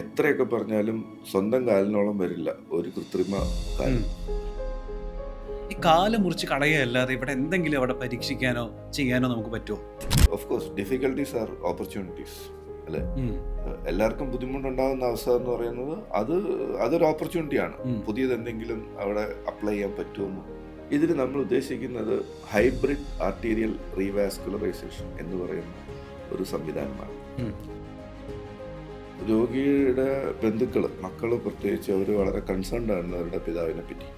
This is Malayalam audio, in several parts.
എത്രയൊക്കെ പറഞ്ഞാലും സ്വന്തം കാലിനോളം വരില്ല ഒരു കൃത്രിമ കാൽ. ഉം. ഈ കാല് മുറിച്ച് കളയുകയല്ലാതെ ഇവിടെ എന്തെങ്കിലും അവിടെ പരീക്ഷിക്കാനോ ചെയ്യാനോ നമുക്ക് പറ്റുമോ? Of course difficulties are opportunities അല്ലേ? ഉം. എല്ലാവർക്കും ബുദ്ധിമുട്ടുണ്ടാകുന്ന അവസ്ഥ എന്ന് പറയുന്നത് അതൊരു ഓപ്പർച്യൂണിറ്റിയാണ്. ഉം. പുതിയതെന്തെങ്കിലും അവിടെ അപ്ലൈ ചെയ്യാൻ പറ്റുമെന്ന്. ഇതിൽ നമ്മൾ ഉദ്ദേശിക്കുന്നത് ഹൈബ്രിഡ് ആർട്ടീരിയൽ റീവാസ്കുലറൈസേഷൻ എന്ന് പറയുന്ന ഒരു സംവിധാനമാണ്. ഉം. രോഗിയുടെ ബന്ധുക്കൾ, മക്കൾ പ്രത്യേകിച്ച്, അവർ വളരെ കൺസേൺഡ് ആണ് അവരുടെ പിതാവിനെ പറ്റി.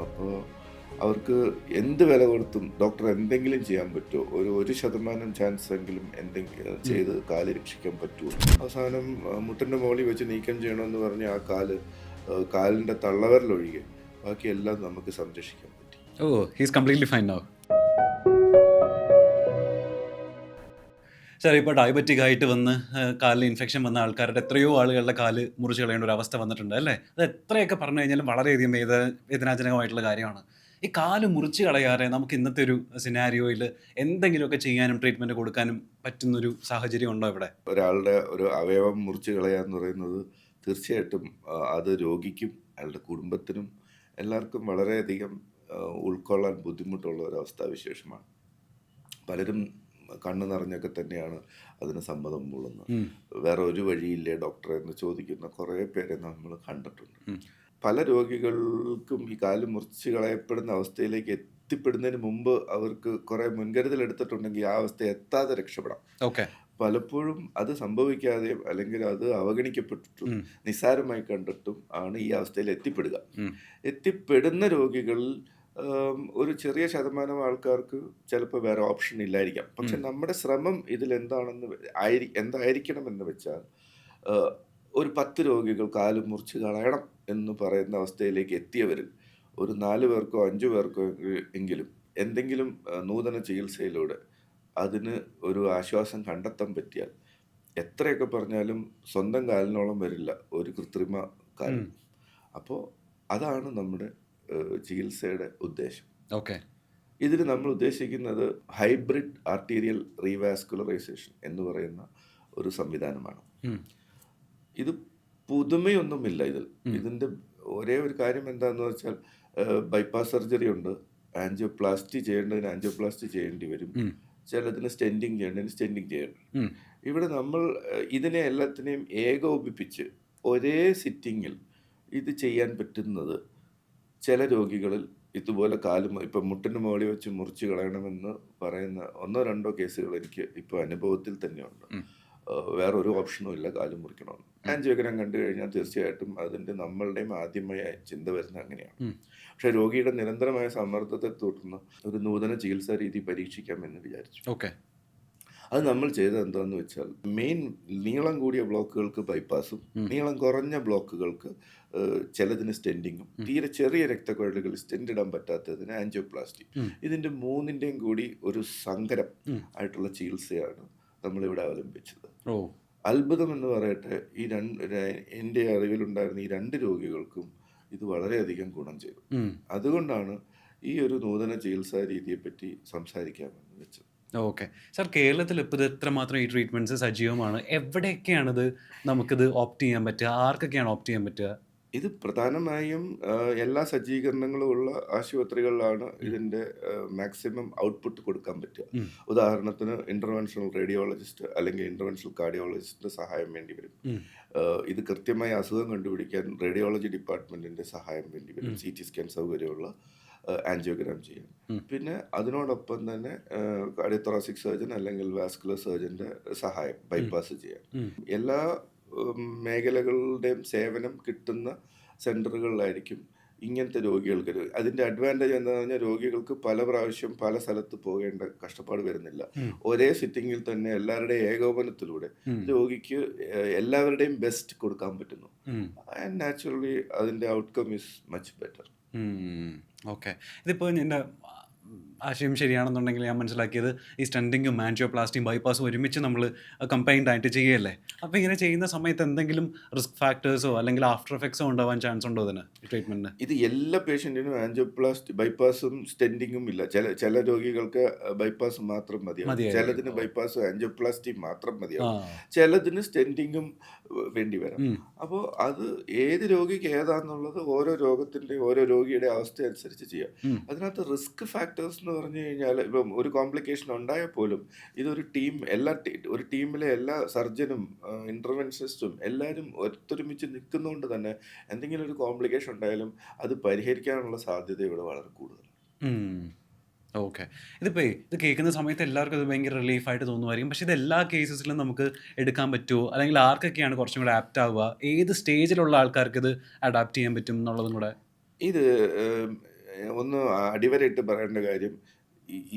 അപ്പോൾ അവർക്ക് എന്ത് വില കൊടുത്തും ഡോക്ടർ എന്തെങ്കിലും ചെയ്യാൻ പറ്റുമോ, ഒരു 1% ചാൻസ് എങ്കിലും എന്തെങ്കിലും ചെയ്ത് കാല് രക്ഷിക്കാൻ പറ്റുമോ. അവസാനം മുട്ടിൻ്റെ മുകളിൽ വെച്ച് നീക്കം ചെയ്യണമെന്ന് പറഞ്ഞ് ആ കാലിൻ്റെ തള്ളവരലൊഴികെ ബാക്കിയെല്ലാം നമുക്ക് സംരക്ഷിക്കാൻ പറ്റി. Oh, he's completely fine now. Sir, ഇപ്പോൾ ഡയബറ്റിക് ആയിട്ട് വന്ന് കാലിൽ ഇൻഫെക്ഷൻ വന്ന ആൾക്കാരുടെ എത്രയോ ആളുകളുടെ കാല് മുറിച്ച് കളയേണ്ട ഒരു അവസ്ഥ വന്നിട്ടുണ്ട് അല്ലേ? അത് എത്രയൊക്കെ പറഞ്ഞു കഴിഞ്ഞാലും വളരെയധികം വേദനാജനകമായിട്ടുള്ള കാര്യമാണ്. ഈ കാല് മുറിച്ച് കളയാതെ നമുക്ക് ഇന്നത്തെ ഒരു സിനാരിയോയിൽ എന്തെങ്കിലുമൊക്കെ ചെയ്യാനും ട്രീറ്റ്മെൻറ്റ് കൊടുക്കാനും പറ്റുന്നൊരു സാഹചര്യം ഉണ്ടോ ഇവിടെ? ഒരാളുടെ ഒരു അവയവം മുറിച്ച് കളയുക എന്ന് പറയുന്നത് തീർച്ചയായിട്ടും അത് രോഗിക്കും അയാളുടെ കുടുംബത്തിനും എല്ലാവർക്കും വളരെയധികം ഉൾക്കൊള്ളാൻ ബുദ്ധിമുട്ടുള്ള ഒരു അവസ്ഥാവിശേഷമാണ്. പലരും കണ്ണു നിറഞ്ഞൊക്കെ തന്നെയാണ് അതിന് സമ്മതം മൂളുന്നത്. വേറെ ഒരു വഴിയില്ലേ ഡോക്ടറെ എന്ന് ചോദിക്കുന്ന കുറേ പേരെ നമ്മൾ കണ്ടിട്ടുണ്ട്. പല രോഗികൾക്കും ഈ കാല് മുറിച്ച് കളയപ്പെടുന്ന അവസ്ഥയിലേക്ക് എത്തിപ്പെടുന്നതിന് മുമ്പ് അവർക്ക് കുറേ മുൻകരുതൽ എടുത്തിട്ടുണ്ടെങ്കിൽ ആ അവസ്ഥ എത്താതെ രക്ഷപ്പെടാം. ഓക്കെ. പലപ്പോഴും അത് സംഭവിക്കാതെയും അല്ലെങ്കിൽ അത് അവഗണിക്കപ്പെട്ടിട്ടും നിസ്സാരമായി കണ്ടിട്ടും ആണ് ഈ അവസ്ഥയിൽ എത്തിപ്പെടുക. എത്തിപ്പെടുന്ന രോഗികളിൽ ഒരു ചെറിയ ശതമാനം ആൾക്കാർക്ക് ചിലപ്പോൾ വേറെ ഓപ്ഷൻ ഇല്ലായിരിക്കാം. പക്ഷെ നമ്മുടെ ശ്രമം ഇതിൽ എന്തായിരിക്കണമെന്ന് വെച്ചാൽ, ഒരു 10 രോഗികൾ കാല് മുറിച്ച് കളയണം എന്ന് പറയുന്ന അവസ്ഥയിലേക്ക് എത്തിയവരിൽ ഒരു 4 പേർക്കോ 5 പേർക്കോ എങ്കിലും എന്തെങ്കിലും നൂതന ചികിത്സയിലൂടെ അതിന് ഒരു ആശ്വാസം കണ്ടെത്താൻ പറ്റിയാൽ, എത്രയൊക്കെ പറഞ്ഞാലും സ്വന്തം കാലിനോളം വരില്ല ഒരു കൃത്രിമ കാൽ. അപ്പോൾ അതാണ് നമ്മുടെ ചികിത്സയുടെ ഉദ്ദേശം. ഓക്കെ. ഇതിൽ നമ്മൾ ഉദ്ദേശിക്കുന്നത് ഹൈബ്രിഡ് ആർട്ടീരിയൽ റീവാസ്കുലറൈസേഷൻ എന്ന് പറയുന്ന ഒരു സംവിധാനമാണ്. ഇത് പുതുമയൊന്നുമില്ല. ഇതിൻ്റെ ഒരേ ഒരു കാര്യം എന്താണെന്ന് വെച്ചാൽ, ബൈപ്പാസ് സർജറി ഉണ്ട്, ആൻജിയോപ്ലാസ്റ്റി ചെയ്യേണ്ടതിന് ആൻജിയോപ്ലാസ്റ്റി ചെയ്യേണ്ടി വരും, ചിലതിന് സ്റ്റെൻഡിങ് ചെയ്യേണ്ടതിന് സ്റ്റെൻഡിങ് ചെയ്യണം. ഇവിടെ നമ്മൾ ഇതിനെ എല്ലാത്തിനെയും ഏകോപിപ്പിച്ച് ഒരേ സിറ്റിങ്ങിൽ ഇത് ചെയ്യാൻ പറ്റുന്നത് ചില രോഗികളിൽ ഇതുപോലെ ഇപ്പം മുട്ടിന് മുകളിൽ വെച്ച് മുറിച്ച് കളയണമെന്ന് പറയുന്ന 1-2 കേസുകൾ എനിക്ക് ഇപ്പോൾ അനുഭവത്തിൽ തന്നെയുണ്ട്. വേറൊരു ഓപ്ഷനും ഇല്ല കാല് മുറിക്കണമെന്ന്. ആൻജിയോഗ്രാം കണ്ടു കഴിഞ്ഞാൽ തീർച്ചയായിട്ടും നമ്മളുടെയും ആദ്യമായ ചിന്ത വരുന്നത് അങ്ങനെയാണ്. പക്ഷേ രോഗിയുടെ നിരന്തരമായ സമ്മർദ്ദത്തെ തുടർന്ന് ഒരു നൂതന ചികിത്സാ രീതി പരീക്ഷിക്കാമെന്ന് വിചാരിച്ചു. ഓക്കെ. അത് നമ്മൾ ചെയ്തത് എന്താണെന്ന് വെച്ചാൽ, മെയിൻ നീളം കൂടിയ ബ്ലോക്കുകൾക്ക് ബൈപ്പാസും നീളം കുറഞ്ഞ ബ്ലോക്കുകൾക്ക് ചിലതിന് സ്റ്റെൻഡിങ്ങും, തീരെ ചെറിയ രക്തക്കുഴലുകൾ സ്റ്റെൻഡ് ഇടാൻ പറ്റാത്തതിന് ആൻജിയോപ്ലാസ്റ്റി, ഇതിൻ്റെ 3ൻ്റെയും കൂടി ഒരു സങ്കരം ആയിട്ടുള്ള ചികിത്സയാണ് നമ്മളിവിടെ അവലംബിച്ചത്. അത്ഭുതം എന്ന് പറയട്ടെ, എൻ്റെ അറിവിലുണ്ടായിരുന്ന ഈ 2 രോഗികൾക്കും ഇത് വളരെയധികം ഗുണം ചെയ്തു. അതുകൊണ്ടാണ് ഈ ഒരു നൂതന ചികിത്സാ രീതിയെപ്പറ്റി സംസാരിക്കാമെന്ന് വെച്ചത്. ഓക്കെ. സാർ, കേരളത്തിൽ ഇപ്പോൾ ഇത് എത്രമാത്രം ഈ ട്രീറ്റ്മെൻറ്റ്സ് സജീവമാണ്? എവിടെയൊക്കെയാണിത് നമുക്കിത് ഓപ്റ്റ് ചെയ്യാൻ പറ്റുക? ആർക്കൊക്കെയാണ് ഓപ്റ്റ് ചെയ്യാൻ പറ്റുക? ഇത് പ്രധാനമായും എല്ലാ സജ്ജീകരണങ്ങളും ഉള്ള ആശുപത്രികളിലാണ് ഇതിൻ്റെ മാക്സിമം ഔട്ട്പുട്ട് കൊടുക്കാൻ പറ്റുക. ഉദാഹരണത്തിന് ഇൻ്റർവെൻഷണൽ റേഡിയോളജിസ്റ്റ് അല്ലെങ്കിൽ ഇൻ്റർവെൻഷണൽ കാർഡിയോളജിസ്റ്റിൻ്റെ സഹായം വേണ്ടി വരും. ഇത് കൃത്യമായി അസുഖം കണ്ടുപിടിക്കാൻ റേഡിയോളജി ഡിപ്പാർട്ട്മെൻറ്റിൻ്റെ സഹായം വേണ്ടി വരും, CT സ്കാൻ സൗകര്യമുള്ള ആൻജിയോഗ്രാം ചെയ്യാൻ. പിന്നെ അതിനോടൊപ്പം തന്നെ കാർഡിയോതൊറാസിക് സർജൻ അല്ലെങ്കിൽ വാസ്കുലർ സർജൻ്റെ സഹായം ബൈപ്പാസ് ചെയ്യാൻ. എല്ലാ മേഖലകളുടെയും സേവനം കിട്ടുന്ന സെൻറ്ററുകളിലായിരിക്കും ഇങ്ങനത്തെ രോഗികൾക്ക്. അതിൻ്റെ അഡ്വാൻറ്റേജ് എന്താണെന്ന് പറഞ്ഞാൽ, രോഗികൾക്ക് പല പ്രാവശ്യം പല സ്ഥലത്ത് പോകേണ്ട കഷ്ടപ്പാട് വരുന്നില്ല. ഒരേ സിറ്റിങ്ങിൽ തന്നെ എല്ലാവരുടെയും ഏകോപനത്തിലൂടെ രോഗിക്ക് എല്ലാവരുടെയും ബെസ്റ്റ് കൊടുക്കാൻ പറ്റുന്നു. ആൻഡ് നാച്ചുറലി അതിൻ്റെ outcome is much better. Okay. ഇതിപ്പോൾ എൻ്റെ ആശയം ശരിയാണെന്നുണ്ടെങ്കിൽ ഞാൻ മനസ്സിലാക്കിയത് ഈ സ്റ്റെൻറ്റിങ്ങും ആൻജിയോപ്ലാസ്റ്റിയും ബൈപ്പാസും ഒരുമിച്ച് നമ്മൾ കമ്പൈൻഡ് ആയിട്ട് ചെയ്യുകയല്ലേ? അപ്പോൾ ഇങ്ങനെ ചെയ്യുന്ന സമയത്ത് എന്തെങ്കിലും റിസ്ക് ഫാക്ടേഴ്സോ അല്ലെങ്കിൽ ആഫ്റ്റർ എഫക്ട്സോ ഉണ്ടാവാൻ ചാൻസ് ഉണ്ടോ ഇതിന് ട്രീറ്റ്മെൻറ്റിന്? ഇത് എല്ലാ പേഷ്യൻറ്റിനും ആൻജിയോപ്ലാസ്റ്റി ബൈപ്പാസും സ്റ്റെൻറ്റിങ്ങും ഇല്ല. ചില രോഗികൾക്ക് ബൈപ്പാസ് മാത്രം മതിയാവും. മതിയായിരിക്കും. ചിലതിന് ബൈപ്പാസും ആൻജിയോപ്ലാസ്റ്റി മാത്രം ആ. മതിയാവും. ചിലതിന് സ്റ്റെൻറ്റിങ്ങും വേണ്ടി വരാം. ഉം. അപ്പോൾ അത് ഏത് രോഗിക്ക് ഏതാന്നുള്ളത് ഓരോ രോഗത്തിൻ്റെ ഓരോ രോഗിയുടെ അവസ്ഥ അനുസരിച്ച് ചെയ്യാം. ഉം. അതിനകത്ത് റിസ്ക് ഫാക്ടേഴ്സ് എന്ന് പറഞ്ഞു കഴിഞ്ഞാൽ ഇപ്പം ഒരു കോംപ്ലിക്കേഷൻ ഉണ്ടായാൽ പോലും ഇതൊരു ടീം ഒരു ടീമിലെ എല്ലാ സർജനും ഇൻ്റർവെൻഷനിസ്റ്റും എല്ലാവരും ഒത്തൊരുമിച്ച് നിൽക്കുന്നതുകൊണ്ട് തന്നെ എന്തെങ്കിലും ഒരു കോംപ്ലിക്കേഷൻ ഉണ്ടായാലും അത് പരിഹരിക്കാനുള്ള സാധ്യത ഇവിടെ വളരെ കൂടുതലാണ്. ഓക്കെ. ഇത് കേൾക്കുന്ന സമയത്ത് എല്ലാവർക്കും ഇത് ഭയങ്കര റിലീഫായിട്ട് തോന്നുമായിരിക്കും. പക്ഷേ ഇത് എല്ലാ കേസസിലും നമുക്ക് എടുക്കാൻ പറ്റുമോ? അല്ലെങ്കിൽ ആർക്കൊക്കെയാണ് കുറച്ചും കൂടെ ആപ്റ്റ് ആവുക? ഏത് സ്റ്റേജിലുള്ള ആൾക്കാർക്ക് ഇത് അഡാപ്റ്റ് ചെയ്യാൻ പറ്റും എന്നുള്ളതും കൂടെ? ഇത് ഒന്ന് അടിവരയിട്ട് പറയേണ്ട കാര്യം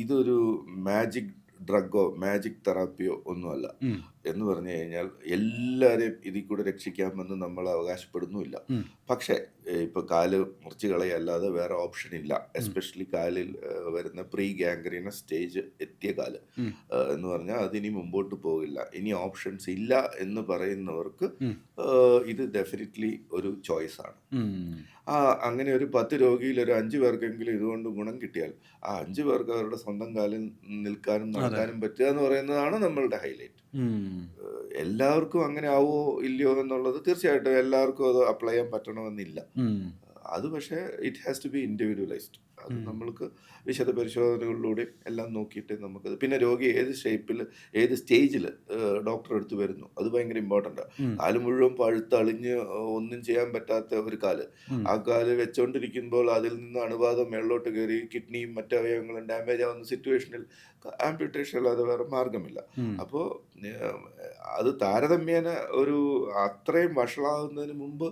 ഇതൊരു മാജിക് ഡ്രഗോ മാജിക് തെറാപ്പിയോ ഒന്നുമല്ല. ഉം. എന്ന് പറഞ്ഞു കഴിഞ്ഞാൽ എല്ലാവരെയും ഇതിൽ കൂടെ രക്ഷിക്കാമെന്ന് നമ്മൾ അവകാശപ്പെടുന്നുമില്ല. ഉം. പക്ഷേ ഇപ്പോൾ കാല് മുറിച്ച് കളയല്ലാതെ വേറെ ഓപ്ഷൻ ഇല്ല. എസ്പെഷ്യലി കാലിൽ വരുന്ന പ്രീ ഗാംഗ്രീന സ്റ്റേജ് എത്തിയ കാല് ഉം. എന്ന് പറഞ്ഞാൽ അതിനി മുമ്പോട്ട് പോകില്ല, ഇനി ഓപ്ഷൻസ് ഇല്ല എന്ന് പറയുന്നവർക്ക് ഉം. ഇത് ഡെഫിനറ്റ്ലി ഒരു ചോയ്സാണ്. ഉം. അങ്ങനെ ഒരു 10 രോഗിയിൽ ഒരു 5 പേർക്കെങ്കിലും ഇതുകൊണ്ട് ഗുണം കിട്ടിയാൽ ആ 5 പേർക്ക് അവരുടെ സ്വന്തം കാലിൽ നിൽക്കാനും അതെ. നടക്കാനും പറ്റുക എന്ന് പറയുന്നതാണ് നമ്മളുടെ ഹൈലൈറ്റ്. ഉം. എല്ലാവർക്കും അങ്ങനെ ആവുമോ ഇല്ലയോ എന്നുള്ളത് തീർച്ചയായിട്ടും എല്ലാവർക്കും അത് അപ്ലൈ ചെയ്യാൻ പറ്റണമെന്നില്ല. ഉം. അത് പക്ഷേ it has to be individualised. അത് ഉം. നമ്മൾക്ക് വിശദ പരിശോധനകളിലൂടെയും എല്ലാം നോക്കിയിട്ട് നമുക്കത്, പിന്നെ രോഗി ഏത് ഷേപ്പിൽ ഏത് സ്റ്റേജിൽ ഡോക്ടറെ അടുത്ത് വരുന്നു അത് ഭയങ്കര ഇമ്പോർട്ടൻ്റാണ്. ഉം. കാല് മുഴുവൻ പഴുത്തളിഞ്ഞ് ഒന്നും ചെയ്യാൻ പറ്റാത്ത ഒരു കാല്, ഉം. ആ കാല് വെച്ചുകൊണ്ടിരിക്കുമ്പോൾ അതിൽ നിന്ന് അണുബാധം മേളിലോട്ട് കയറി കിഡ്നിയും മറ്റു അവയവങ്ങളും ഡാമേജ് ആവുന്ന സിറ്റുവേഷനിൽ ആംപ്യൂട്ടേഷൻ അല്ലാതെ വേറെ മാർഗമില്ല. ഉം. അപ്പോൾ അത് താരതമ്യേന ഒരു അത്രയും വഷളാകുന്നതിന് മുമ്പ്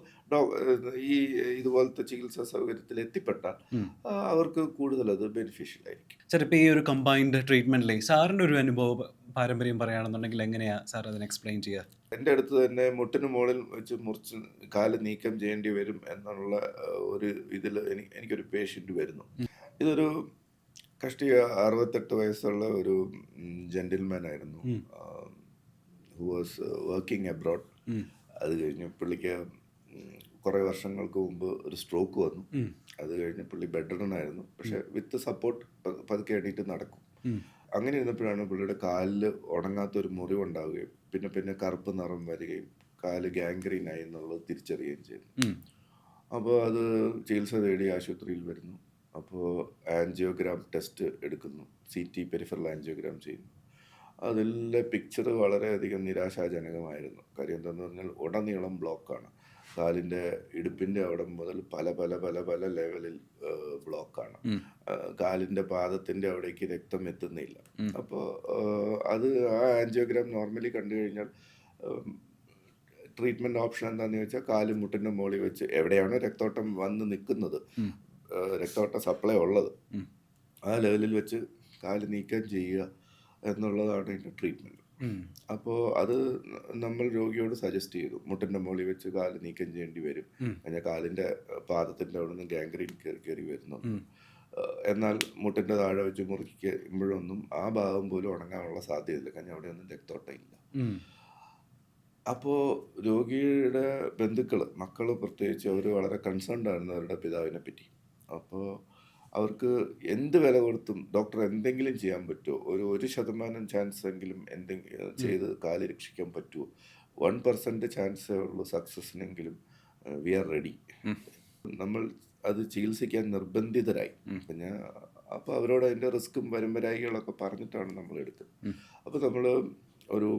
ഈ ഇതുപോലത്തെ ചികിത്സാ സൗകര്യത്തിൽ എത്തിപ്പെട്ടാൽ ഉം. അവർക്ക് കൂടുതൽ അത് ബെനിഫിഷ്യൽ ആയിരിക്കും. സാർ ഇപ്പോൾ ഈ ഒരു കമ്പൈൻഡ് ട്രീറ്റ്മെൻറ്റിലെ സാറിൻ്റെ ഒരു അനുഭവ പാരമ്പര്യം പറയുകയാണെന്നുണ്ടെങ്കിൽ എങ്ങനെയാണ് സാർ അതിനെ എക്സ്പ്ലെയിൻ ചെയ്യുക? എൻ്റെ അടുത്ത് തന്നെ മുട്ടിന് മുകളിൽ വെച്ച് മുറിച്ച് കാല് നീക്കം ചെയ്യേണ്ടി വരും എന്നുള്ള ഒരു ഇതിൽ എനിക്കൊരു പേഷ്യൻ്റ് വരുന്നു. ഉം. ഇതൊരു കഷ്ടി 68 വയസ്സുള്ള ഒരു ജെന്റിൽമാൻ ആയിരുന്നു. ഉം. Who was working abroad. ഉം. അത് കഴിഞ്ഞ് പുള്ളിക്ക് കുറേ വർഷങ്ങൾക്ക് മുമ്പ് ഒരു സ്ട്രോക്ക് വന്നു. ഉം. അത് കഴിഞ്ഞ് പുള്ളി ബെഡ് ആയിരുന്നു. പക്ഷേ വിത്ത് സപ്പോർട്ട് പതുക്കെ എണീറ്റ് നടക്കും. ഉം. അങ്ങനെ ഇരുന്നപ്പോഴാണ് പുള്ളിയുടെ കാലിൽ ഉണങ്ങാത്തൊരു മുറിവുണ്ടാവുകയും പിന്നെ പിന്നെ കറുപ്പ് നിറം വരികയും കാല് ഗാംഗ്രീനായി എന്നുള്ളത് തിരിച്ചറിയുകയും ചെയ്തു. ഉം. അപ്പോൾ അത് ചികിത്സ തേടി ആശുപത്രിയിൽ വരുന്നു. അപ്പോൾ ആൻജിയോഗ്രാം ടെസ്റ്റ് എടുക്കുന്നു, CT പെരിഫറൽ ആൻജിയോഗ്രാം ചെയ്യുന്നു. അതിലെ പിക്ചർ വളരെയധികം നിരാശാജനകമായിരുന്നു. കാര്യം എന്താണെന്ന് പറഞ്ഞാൽ ഉടനീളം ബ്ലോക്കാണ്. കാലിൻ്റെ ഇടുപ്പിൻ്റെ അവിടെ മുതൽ പല പല പല പല ലെവലിൽ ബ്ലോക്കാണ്. ഉം. കാലിൻ്റെ പാദത്തിൻ്റെ അവിടേക്ക് രക്തം എത്തുന്നില്ല. ഉം. അപ്പോൾ അത് ആ ആൻജിയോഗ്രാം നോർമലി കണ്ടു കഴിഞ്ഞാൽ ട്രീറ്റ്മെൻറ്റ് ഓപ്ഷൻ എന്താണെന്ന് ചോദിച്ചാൽ കാല് മുട്ടിൻ്റെ മുകളിൽ വെച്ച് എവിടെയാണോ രക്തോട്ടം വന്ന് നിൽക്കുന്നത്, ഉം. രക്തോട്ട സപ്ലൈ ഉള്ളത്, ഉം. ആ ലെവലിൽ വെച്ച് കാല് നീക്കം ചെയ്യുക എന്നുള്ളതാണ് ഇതിൻ്റെ ട്രീറ്റ്മെൻറ്റ്. ഉം. അപ്പോൾ അത് നമ്മൾ രോഗിയോട് സജസ്റ്റ് ചെയ്തു. മുട്ടിൻ്റെ മുകളിൽ വെച്ച് കാല് നീക്കം ചെയ്യേണ്ടി വരും. ഉം. കഴിഞ്ഞാൽ കാലിൻ്റെ പാദത്തിൻ്റെ അവിടെ നിന്ന് ഗാംഗ്രീൻ കയറി വരുന്നു. ഉം. എന്നാൽ മുട്ടിൻ്റെ താഴെ വെച്ച് മുറിക്കുമ്പോഴൊന്നും ആ ഭാഗം പോലും ഉണങ്ങാനുള്ള സാധ്യതയില്ല. കാരണം അവിടെയൊന്നും രക്തോട്ടം ഇല്ല. ഉം. അപ്പോൾ രോഗിയുടെ ബന്ധുക്കൾ, മക്കൾ പ്രത്യേകിച്ച്, അവർ വളരെ കൺസേൺഡ് ആയിരുന്നു അവരുടെ പിതാവിനെ പറ്റി. അപ്പോൾ അവർക്ക് എന്ത് വില കൊടുത്തും ഡോക്ടർ എന്തെങ്കിലും ചെയ്യാൻ പറ്റുമോ, 1% ചാൻസ് എങ്കിലും എന്തെങ്കിലും ചെയ്ത് കാല് രക്ഷിക്കാൻ പറ്റുമോ, 1% ചാൻസേ ഉള്ളൂ സക്സസ്സിനെങ്കിലും, വി ആർ റെഡി. ഉം. നമ്മൾ അത് ചികിത്സിക്കാൻ നിർബന്ധിതരായി. ഉം. പിന്നെ അപ്പോൾ അവരോട് അതിൻ്റെ റിസ്ക്കും വരുമ്പരായികളൊക്കെ പറഞ്ഞിട്ടാണ് നമ്മൾ എടുത്തത്. ഉം. അപ്പോൾ നമ്മൾ ഒരു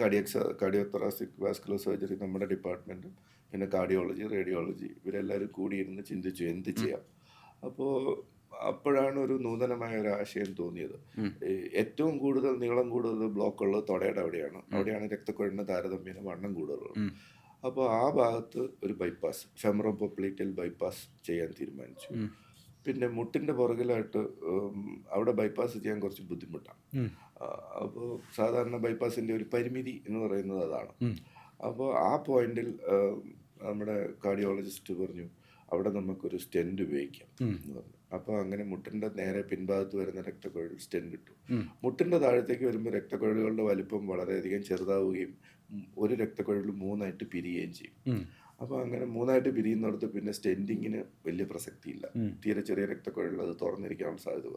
കാർഡിയോതൊറാസിക് വാസ്കുലർ സർജറി നമ്മുടെ ഡിപ്പാർട്ട്മെൻറ്റും പിന്നെ കാർഡിയോളജി, റേഡിയോളജി ഇവരെല്ലാവരും കൂടിയിരുന്ന് ചിന്തിച്ചു എന്ത് ചെയ്യാം. അപ്പോൾ അപ്പോഴാണ് ഒരു നൂതനമായ ഒരു ആശയം തോന്നിയത്. ഉം. ഏറ്റവും കൂടുതൽ നീളം കൂടുതൽ ബ്ലോക്ക് ഉള്ളത് തൊടയുടെ അവിടെയാണ്. അവിടെയാണ് രക്തക്കുഴലിന് താരതമ്യേന വണ്ണം കൂടുതലുള്ളത്. ഉം. അപ്പോൾ ആ ഭാഗത്ത് ഒരു ബൈപ്പാസ്, ഫെമറോപോപ്ലീറ്റൽ ബൈപ്പാസ് ചെയ്യാൻ തീരുമാനിച്ചു. ഉം. പിന്നെ മുട്ടിൻ്റെ പുറകിലായിട്ട് അവിടെ ബൈപ്പാസ് ചെയ്യാൻ കുറച്ച് ബുദ്ധിമുട്ടാണ്. ഉം. അപ്പോൾ സാധാരണ ബൈപ്പാസിൻ്റെ ഒരു പരിമിതി എന്ന് പറയുന്നത് അതാണ്. ഉം. അപ്പോൾ ആ പോയിന്റിൽ നമ്മുടെ കാർഡിയോളജിസ്റ്റ് പറഞ്ഞു അവിടെ നമുക്കൊരു സ്റ്റെൻറ്റ് ഉപയോഗിക്കാം എന്ന് പറഞ്ഞു. അപ്പോൾ അങ്ങനെ മുട്ടിൻ്റെ നേരെ പിൻഭാഗത്ത് വരുന്ന രക്തക്കുഴൽ സ്റ്റെൻറ്റ് ഇട്ടു. മുട്ടിൻ്റെ താഴത്തേക്ക് വരുമ്പോൾ രക്തക്കുഴലുകളുടെ വലിപ്പം വളരെയധികം ചെറുതാവുകയും ഒരു രക്തക്കുഴൽ 3ആയിട്ട് പിരിയുകയും ചെയ്യും. അപ്പോൾ അങ്ങനെ 3ആയിട്ട് പിരിയുന്നിടത്ത് പിന്നെ സ്റ്റെൻറ്റിങ്ങിന് വലിയ പ്രസക്തിയില്ല. തീരെ ചെറിയ രക്തക്കുഴൽ അത് തുറന്നിരിക്കാനുള്ള സാധ്യത.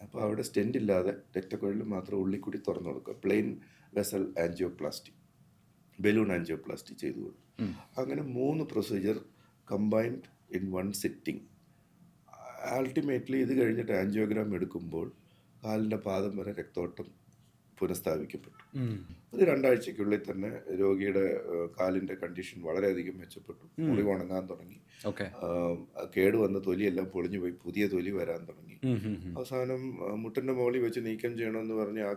അപ്പോൾ അവിടെ സ്റ്റെൻറ്റ് ഇല്ലാതെ രക്തക്കുഴൽ മാത്രം ഉള്ളിൽ കൂടി തുറന്നു കൊടുക്കുക. Plain vessel angioplasty, balloon angioplasty ചെയ്തു കൊടുക്കും. അങ്ങനെ 3 procedure combined in 1 sitting. Ultimately ഇത് കഴിഞ്ഞിട്ട് ആൻജിയോഗ്രാം എടുക്കുമ്പോൾ കാലിൻ്റെ പാദം വരെ രക്തോട്ടം പുനഃസ്ഥാപിക്കപ്പെട്ടു. ഒരു 2 ആഴ്ചയ്ക്കുള്ളിൽ തന്നെ രോഗിയുടെ കാലിൻ്റെ കണ്ടീഷൻ വളരെയധികം മെച്ചപ്പെട്ടു. മുറിവ് ഉണങ്ങാൻ തുടങ്ങി, കേടുവന്ന തൊലിയെല്ലാം പൊളിഞ്ഞു പോയി, പുതിയ തൊലി വരാൻ തുടങ്ങി. അവസാനം മുട്ടിൻ്റെ മുകളിൽ വെച്ച് നീക്കം ചെയ്യണമെന്ന് പറഞ്ഞ് ആ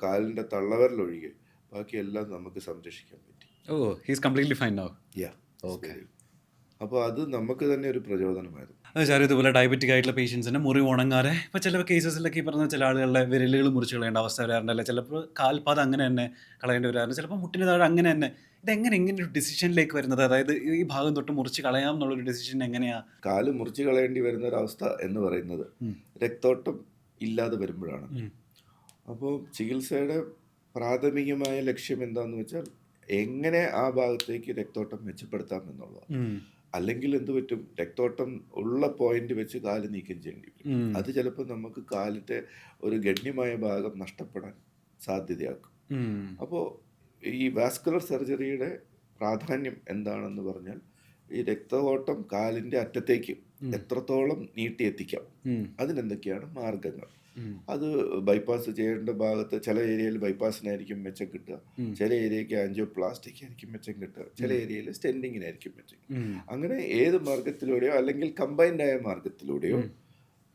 കാലിൻ്റെ തള്ളവരലൊഴികെ ബാക്കിയെല്ലാം നമുക്ക് സംരക്ഷിക്കാൻ പറ്റി. He's completely fine now. അപ്പോൾ അത് നമുക്ക് തന്നെ ഒരു പ്രചോദനമായിരുന്നു. സാർ ഇതുപോലെ ഡയബറ്റിക് ആയിട്ടുള്ള പേഷ്യൻസിന് മുറിവ് ഉണങ്ങാതെ ഇപ്പോൾ ചില കേസസിലൊക്കെ ഈ പറഞ്ഞ ചില ആളുകളുടെ വിരലുകൾ മുറിച്ച് കളയേണ്ട അവസ്ഥ വരാറുണ്ടല്ലേ, ചിലപ്പോൾ കാൽപാദം അങ്ങനെ തന്നെ കളയേണ്ടി വരാറുണ്ട്, ചിലപ്പോൾ മുട്ടിന് താഴെ അങ്ങനെ തന്നെ. ഇതെങ്ങനെ ഇങ്ങനെ ഒരു ഡിസിഷനിലേക്ക് വരുന്നത്? അതായത് ഈ ഭാഗം തൊട്ട് മുറിച്ച് കളയാം എന്നുള്ളൊരു ഡിസിഷൻ എങ്ങനെയാണ്? കാല് മുറിച്ച് കളയേണ്ടി വരുന്ന ഒരവസ്ഥ എന്ന് പറയുന്നത് രക്തോട്ടം ഇല്ലാതെ വരുമ്പോഴാണ്. അപ്പോൾ ചികിത്സയുടെ പ്രാഥമികമായ ലക്ഷ്യം എന്താണെന്ന് വെച്ചാൽ എങ്ങനെ ആ ഭാഗത്തേക്ക് രക്തോട്ടം മെച്ചപ്പെടുത്താം എന്നുള്ളതാണ്. അല്ലെങ്കിൽ എന്ത് പറ്റും, രക്തോട്ടം ഉള്ള പോയിന്റ് വെച്ച് കാല് നീക്കം ചെയ്യേണ്ടി വരും. അത് ചിലപ്പോൾ നമുക്ക് കാലിൻ്റെ ഒരു ഗണ്യമായ ഭാഗം നഷ്ടപ്പെടാൻ സാധ്യതയാക്കും. അപ്പോൾ ഈ വാസ്കുലർ സർജറിയുടെ പ്രാധാന്യം എന്താണെന്ന് പറഞ്ഞാൽ ഈ രക്തഓട്ടം കാലിൻ്റെ അറ്റത്തേക്ക് എത്രത്തോളം നീട്ടിയെത്തിക്കാം, അതിനെന്തൊക്കെയാണ് മാർഗങ്ങൾ. അത് ബൈപ്പാസ് ചെയ്യേണ്ട ഭാഗത്ത് ചില ഏരിയയിൽ ബൈപ്പാസിനായിരിക്കും മെച്ചം കിട്ടുക, ചില ഏരിയയ്ക്ക് ആൻജിയോപ്ലാസ്റ്റിക് ആയിരിക്കും മെച്ചം കിട്ടുക, ചില ഏരിയയിൽ സ്റ്റെൻഡിങ്ങിനായിരിക്കും മെച്ചം. അങ്ങനെ ഏത് മാർഗത്തിലൂടെയോ അല്ലെങ്കിൽ കമ്പൈൻഡ് ആയ മാർഗത്തിലൂടെയോ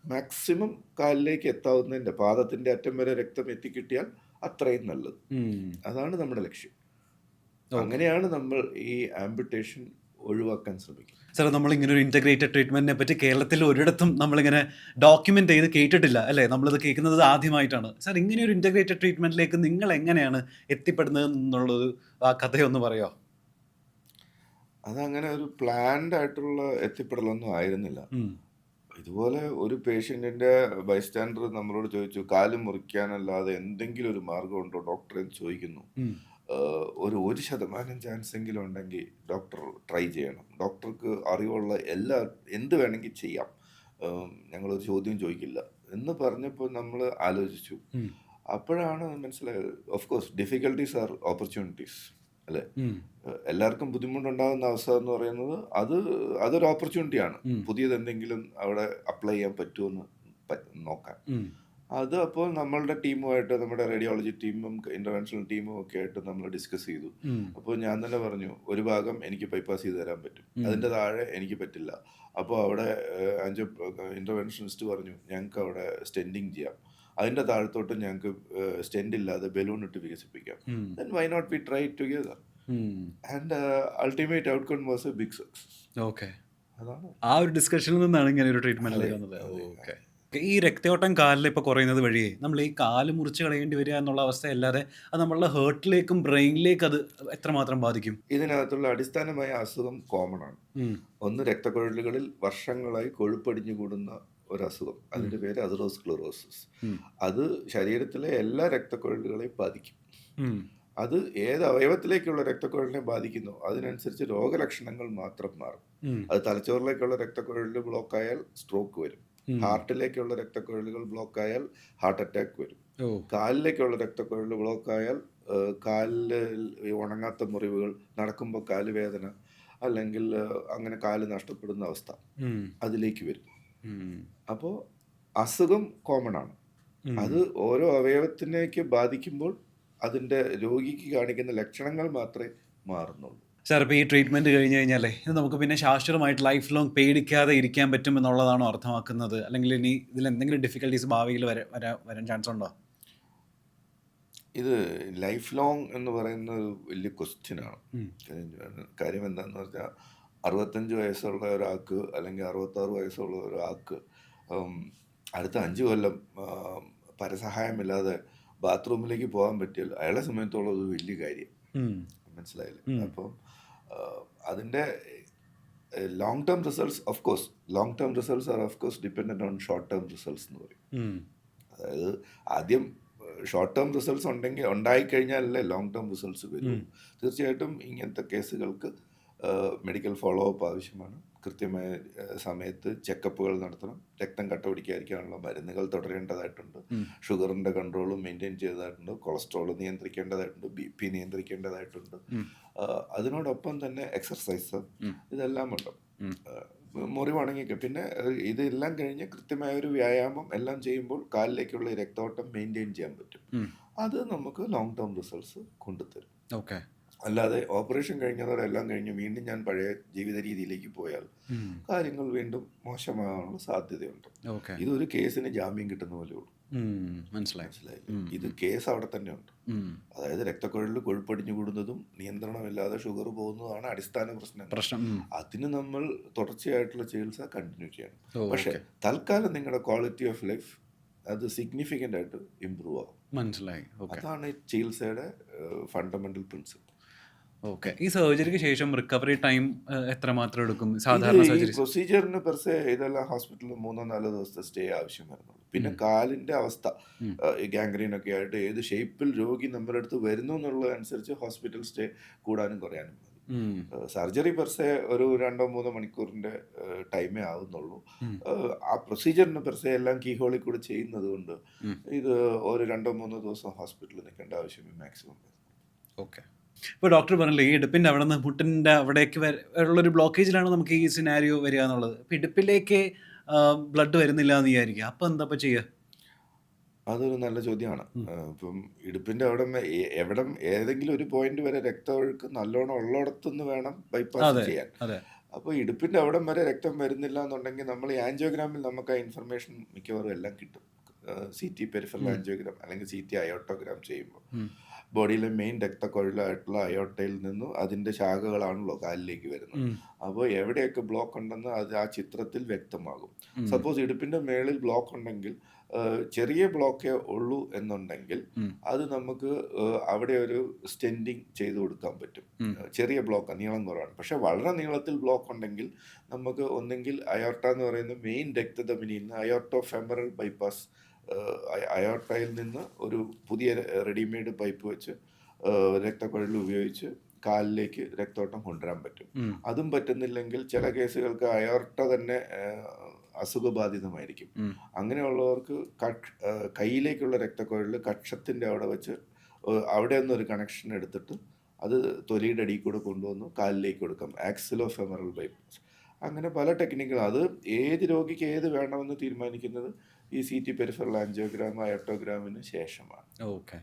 മാക്സിമം കാലിലേക്ക് എത്താവുന്നതിൻ്റെ പാദത്തിൻ്റെ അറ്റം വരെ രക്തം എത്തിക്കിട്ടിയാൽ അത്രയും നല്ലത്. അതാണ് നമ്മുടെ ലക്ഷ്യം. അങ്ങനെയാണ് നമ്മൾ ഈ ആംപുട്ടേഷൻ ഒഴിവാക്കാൻ ശ്രമിക്കും. സാർ, നമ്മളിങ്ങനെ ഒരു ഇൻ്റഗ്രേറ്റഡ് ട്രീറ്റ്മെൻറ്റിനെ പറ്റി കേരളത്തിൽ ഒരിടത്തും നമ്മളിങ്ങനെ ഡോക്യുമെൻ്റ് ചെയ്ത് കേട്ടിട്ടില്ല അല്ലേ? നമ്മളിത് കേൾക്കുന്നത് ആദ്യമായിട്ടാണ്. സാർ, ഇങ്ങനെ ഒരു ഇൻ്റഗ്രേറ്റഡ് ട്രീറ്റ്മെൻറ്റിലേക്ക് നിങ്ങൾ എങ്ങനെയാണ് എത്തിപ്പെടുന്നത് എന്നുള്ളത് ആ കഥയൊന്ന് പറയുമോ? അതങ്ങനെ ഒരു പ്ലാൻഡ് ആയിട്ടുള്ള എത്തിപ്പെടലൊന്നും ആയിരുന്നില്ല. ഇതുപോലെ ഒരു പേഷ്യൻറ്റിൻ്റെ ബൈസ്റ്റാൻഡർ നമ്മളോട് ചോദിച്ചു, കാല് മുറിക്കാനല്ലാതെ എന്തെങ്കിലും ഒരു മാർഗമുണ്ടോ ഡോക്ടറെ ചോദിക്കുന്നു. ഒരു 1% ചാൻസ് എങ്കിലും ഉണ്ടെങ്കിൽ ഡോക്ടർ ട്രൈ ചെയ്യണം. ഡോക്ടർക്ക് അറിവുള്ള എന്ത് വേണമെങ്കിൽ ചെയ്യാം, ഞങ്ങളൊരു ചോദ്യം ചോദിക്കില്ല എന്ന് പറഞ്ഞപ്പോൾ നമ്മൾ ആലോചിച്ചു. അപ്പോഴാണ് മനസ്സിലായത്, of course difficulties are opportunities അല്ലേ. എല്ലാവർക്കും ബുദ്ധിമുട്ടുണ്ടാകുന്ന അവസ്ഥ എന്ന് പറയുന്നത് അതൊരു ഓപ്പർച്യൂണിറ്റിയാണ്. പുതിയത് എന്തെങ്കിലും അവിടെ അപ്ലൈ ചെയ്യാൻ പറ്റുമെന്ന് നോക്കാൻ. അത് അപ്പോൾ നമ്മളുടെ ടീമുമായിട്ട്, നമ്മുടെ റേഡിയോളജി ടീമും ഇൻ്റർവെൻഷണൽ ടീമും ഒക്കെ ആയിട്ട് നമ്മൾ ഡിസ്കസ് ചെയ്തു. അപ്പോൾ ഞാൻ തന്നെ പറഞ്ഞു, ഒരു ഭാഗം എനിക്ക് ബൈപ്പാസ് ചെയ്ത് തരാൻ പറ്റും, അതിൻ്റെ താഴെ എനിക്ക് പറ്റില്ല. അപ്പോൾ അവിടെ ഇൻ്റർവെൻഷനിസ്റ്റ് പറഞ്ഞു, ഞങ്ങൾക്ക് അവിടെ സ്റ്റെൻഡിങ് ചെയ്യാം, അതിൻ്റെ താഴത്തോട്ട് ഞങ്ങൾക്ക് സ്റ്റെൻഡ് ഇല്ലാതെ ബലൂൺ ഇട്ട് വികസിപ്പിക്കാം. Then why not we try together. And ultimate outcome was a big success. Okay, അതാണ് ആ ഒരു ഡിസ്കഷനിൽ നിന്നാണ് ഇങ്ങനെ ഒരു ട്രീറ്റ്മെൻറ്റിലേക്ക് വന്നത്. ഓക്കെ, ഈ രക്തയോട്ടം കാലിൽ ഇപ്പോൾ കുറയുന്നത് വഴിയേ നമ്മൾ ഈ കാല് മുറിച്ച് കളയേണ്ടി വരിക എന്നുള്ള അവസ്ഥയല്ലാതെ അത് നമ്മളുടെ ഹേർട്ടിലേക്കും ബ്രെയിനിലേക്കും അത് എത്രമാത്രം ബാധിക്കും? ഇതിനകത്തുള്ള അടിസ്ഥാനമായ അസുഖം കോമൺ ആണ്. ഒന്ന്, രക്തക്കുഴലുകളിൽ വർഷങ്ങളായി കൊഴുപ്പടിഞ്ഞു കൂടുന്ന ഒരു അസുഖം, അതിൻ്റെ പേര് അതിറോസ്ക്ലറോസിസ്. അത് ശരീരത്തിലെ എല്ലാ രക്തക്കുഴലുകളെയും ബാധിക്കും. അത് ഏത് അവയവത്തിലേക്കുള്ള രക്തക്കുഴലിനെ ബാധിക്കുന്നോ അതിനനുസരിച്ച് രോഗലക്ഷണങ്ങൾ മാത്രം മാറും. അത് തലച്ചോറിലേക്കുള്ള രക്തക്കുഴലിൽ ബ്ലോക്കായാൽ സ്ട്രോക്ക് വരും, ഹാർട്ടിലേക്കുള്ള രക്തക്കുഴലുകൾ ബ്ലോക്കായാൽ ഹാർട്ട് അറ്റാക്ക് വരും, കാലിലേക്കുള്ള രക്തക്കുഴൽ ബ്ലോക്കായാൽ കാലിൽ ഉണങ്ങാത്ത മുറിവുകൾ, നടക്കുമ്പോൾ കാല് വേദന, അല്ലെങ്കിൽ അങ്ങനെ കാല് നഷ്ടപ്പെടുന്ന അവസ്ഥ അതിലേക്ക് വരും. അപ്പോൾ അസുഖം കോമൺ ആണ്. അത് ഓരോ അവയവത്തിലേക്ക് ബാധിക്കുമ്പോൾ അതിൻ്റെ രോഗിക്ക് കാണിക്കുന്ന ലക്ഷണങ്ങൾ മാത്രമേ മാറുന്നുള്ളൂ. സാർ, ഇപ്പോൾ ഈ ട്രീറ്റ്മെൻറ്റ് കഴിഞ്ഞ് കഴിഞ്ഞാലേ ഇത് നമുക്ക് പിന്നെ ശാശ്വതമായിട്ട് ലൈഫ് ലോങ് പേടിക്കാതെ ഇരിക്കാൻ പറ്റും എന്നുള്ളതാണോ അർത്ഥമാക്കുന്നത്? അല്ലെങ്കിൽ ഇനി ഇതിൽ എന്തെങ്കിലും ഡിഫിക്കൽട്ടീസ് ഭാവിയിൽ വരാൻ ചാൻസ് ഉണ്ടോ? ഇത് ലൈഫ് ലോങ് എന്ന് പറയുന്ന ഒരു വലിയ ക്വസ്റ്റ്യനാണ്. കാര്യം എന്താണെന്ന് പറഞ്ഞാൽ 65 വയസ്സുള്ള ഒരാൾക്ക് അല്ലെങ്കിൽ 66 വയസ്സുള്ള ഒരാൾക്ക് അടുത്ത 5 കൊല്ലം പരസഹായമില്ലാതെ ബാത്റൂമിലേക്ക് പോകാൻ പറ്റിയല്ലോ, അയാളെ സംബന്ധിച്ചോളം ഒരു വലിയ കാര്യം. മനസ്സിലായില്ലേ? അപ്പം അതിൻ്റെ long term results of course long term results are of course dependent on short term results എന്ന് പറയും. അതായത് ആദ്യം ഷോർട്ട് ടേം റിസൾട്ട്സ് ഉണ്ടായിക്കഴിഞ്ഞാലല്ലേ ലോങ് ടേം റിസൾട്ട്സ് വരും. തീർച്ചയായിട്ടും ഇങ്ങനത്തെ കേസുകൾക്ക് മെഡിക്കൽ ഫോളോ അപ്പ് ആവശ്യമാണ്. കൃത്യമായ സമയത്ത് ചെക്കപ്പുകൾ നടത്തണം. രക്തം കട്ട പിടിക്കാതിരിക്കാനുള്ള മരുന്നുകൾ തുടരേണ്ടതായിട്ടുണ്ട്. ഷുഗറിൻ്റെ കൺട്രോളും മെയിൻറ്റെയിൻ ചെയ്തതായിട്ടുണ്ട്. കൊളസ്ട്രോൾ നിയന്ത്രിക്കേണ്ടതായിട്ടുണ്ട്. BP നിയന്ത്രിക്കേണ്ടതായിട്ടുണ്ട്. അതിനോടൊപ്പം തന്നെ എക്സർസൈസ് ഇതെല്ലാം ഉണ്ട്. മുറിവണങ്ങിക്കുക. പിന്നെ ഇതെല്ലാം കഴിഞ്ഞ് കൃത്യമായ ഒരു വ്യായാമം എല്ലാം ചെയ്യുമ്പോൾ കാലിലേക്കുള്ള ഈ രക്തോട്ടം മെയിൻറ്റെയിൻ ചെയ്യാൻ പറ്റും. അത് നമുക്ക് ലോങ് ടേം റിസൾട്ട്സ് കൊണ്ടുതരും. ഓക്കെ. അല്ലാതെ ഓപ്പറേഷൻ കഴിഞ്ഞതോടെ എല്ലാം കഴിഞ്ഞ് വീണ്ടും ഞാൻ പഴയ ജീവിത രീതിയിലേക്ക് പോയാൽ കാര്യങ്ങൾ വീണ്ടും മോശമാകാനുള്ള സാധ്യതയുണ്ട്. ഓക്കെ. ഇതൊരു കേസിന് ജാമ്യം കിട്ടുന്ന പോലെ ഉള്ളൂ. മനസ്സിലായി. ഇത് കേസ് അവിടെ തന്നെ ഉണ്ട്. അതായത് രക്തക്കുഴലിൽ കൊഴുപ്പടിഞ്ഞു കൂടുന്നതും നിയന്ത്രണമില്ലാതെ ഷുഗർ പോകുന്നതാണ് അടിസ്ഥാന പ്രശ്നം. അതിന് നമ്മൾ തുടർച്ചയായിട്ടുള്ള ചികിത്സ കണ്ടിന്യൂ ചെയ്യണം. പക്ഷെ തൽക്കാലം നിങ്ങളുടെ ക്വാളിറ്റി ഓഫ് ലൈഫ് അത് സിഗ്നിഫിക്കൻ്റ് ആയിട്ട് ഇമ്പ്രൂവ് ആകും. മനസ്സിലായി. അതാണ് ഈ ചികിത്സയുടെ ഫണ്ടമെന്റൽ പ്രിൻസിപ്പിൾ. ഓക്കെ. ഈ സർജറിക്ക് ശേഷം റിക്കവറി ടൈം എത്രമാത്രം എടുക്കും സാധാരണ സർജറി? പ്രൊസീജിയറിന് പെർസെ ഇതെല്ലാം ഹോസ്പിറ്റലിൽ 3-4 ദിവസത്തെ സ്റ്റേ ആവശ്യം വരുന്നുള്ളൂ. പിന്നെ കാലിന്റെ അവസ്ഥ, ഗാംഗ്രീൻ ഒക്കെ ആയിട്ട് ഏത് ഷേപ്പിൽ രോഗി നമ്മുടെ അടുത്ത് വരുന്നു എന്നുള്ളതനുസരിച്ച് ഹോസ്പിറ്റൽ സ്റ്റേ കൂടാനും കുറയാനും മതി. സർജറി പെർസെ ഒരു 2-3 മണിക്കൂറിന്റെ ടൈമേ ആവുന്നുള്ളൂ. ആ പ്രൊസീജിയറിന് പെർസെ എല്ലാം കീഹോളിൽ കൂടെ ചെയ്യുന്നത് കൊണ്ട് ഇത് ഒരു 2-3 ദിവസം ഹോസ്പിറ്റലിൽ നിൽക്കേണ്ട ആവശ്യമേ മാക്സിമം. ഓക്കെ. ഇപ്പോൾ ഡോക്ടർ പറഞ്ഞില്ലേ ഈ ഇടുപ്പിൻ്റെ അവിടെ നിന്ന് മുട്ടിൻ്റെ അവിടേക്ക് ഉള്ളൊരു ബ്ലോക്കേജിലാണ് നമുക്ക് ഈ സിനാരിയോ വരിക എന്നുള്ളത്. ഇപ്പോൾ ഇടുപ്പിലേക്ക് ബ്ലഡ് വരുന്നില്ല എന്ന് വിചാരിക്കുക, അപ്പോൾ എന്താ ചെയ്യുക? അതൊരു നല്ല ചോദ്യമാണ്. ഇപ്പം ഇടുപ്പിൻ്റെ എവിടം ഏതെങ്കിലും ഒരു പോയിന്റ് വരെ രക്തമൊഴുക്ക് നല്ലോണം ഉള്ളിടത്തുനിന്ന് വേണം ബൈപ്പാസ് ചെയ്യാൻ. അപ്പോൾ ഇടുപ്പിൻ്റെ അവിടം വരെ രക്തം വരുന്നില്ല എന്നുണ്ടെങ്കിൽ നമ്മൾ ഈ ആൻജിയോഗ്രാമിൽ നമുക്ക് ആ ഇൻഫർമേഷൻ മിക്കവാറും എല്ലാം കിട്ടും. CT പെരിഫറൽ ആൻജിയോഗ്രാം അല്ലെങ്കിൽ CT അയോട്ടോഗ്രാം ചെയ്യുമ്പോൾ ബോഡിയിലെ മെയിൻ രക്തക്കൊഴലായിട്ടുള്ള അയോട്ടയിൽ നിന്നും അതിൻ്റെ ശാഖകളാണല്ലോ കാലിലേക്ക് വരുന്നത്. അപ്പോൾ എവിടെയൊക്കെ ബ്ലോക്ക് ഉണ്ടെന്ന് അത് ആ ചിത്രത്തിൽ വ്യക്തമാകും. സപ്പോസ് ഇടുപ്പിൻ്റെ മേളിൽ ബ്ലോക്ക് ഉണ്ടെങ്കിൽ, ചെറിയ ബ്ലോക്കേ ഉള്ളൂ എന്നുണ്ടെങ്കിൽ അത് നമുക്ക് അവിടെ ഒരു സ്റ്റെൻഡിങ് ചെയ്ത് കൊടുക്കാൻ പറ്റും. ചെറിയ ബ്ലോക്ക്, നീളം കുറവാണ്. പക്ഷെ വളരെ നീളത്തിൽ ബ്ലോക്ക് ഉണ്ടെങ്കിൽ നമുക്ക് ഒന്നെങ്കിൽ അയോർട്ട എന്ന് പറയുന്ന മെയിൻ രക്തധമനിയിൽ നിന്ന് അയോർട്ടോ ഫെമറൽ ബൈപ്പാസ്, അയോർട്ടയിൽ നിന്ന് ഒരു പുതിയ റെഡിമെയ്ഡ് പൈപ്പ് വെച്ച് രക്തക്കുഴൽ ഉപയോഗിച്ച് കാലിലേക്ക് രക്തോട്ടം കൊണ്ടുവരാൻ പറ്റും. അതും പറ്റുന്നില്ലെങ്കിൽ ചില കേസുകൾക്ക് അയോർട്ട തന്നെ അസുഖബാധിതമായിരിക്കും. അങ്ങനെയുള്ളവർക്ക് കയ്യിലേക്കുള്ള രക്തക്കുഴൽ കക്ഷത്തിൻ്റെ അവിടെ വെച്ച് അവിടെ നിന്നൊരു കണക്ഷൻ എടുത്തിട്ട് അത് തൊലിയുടെ അടിയിൽ കൂടെ കൊണ്ടുവന്ന് കാലിലേക്ക് കൊടുക്കാം. ആക്സിലോ ഫെമറൽ ബൈപ്പാസ്. അങ്ങനെ പല ടെക്നിക്കുകൾ. അത് ഏത് രോഗിക്ക് ഏത് വേണമെന്ന് തീരുമാനിക്കുന്നത് ഈ CT പെരിഫറൽ ആൻജിയോഗ്രാം അയോട്ടോഗ്രാമിന് ശേഷമാണ്. ഓക്കെ.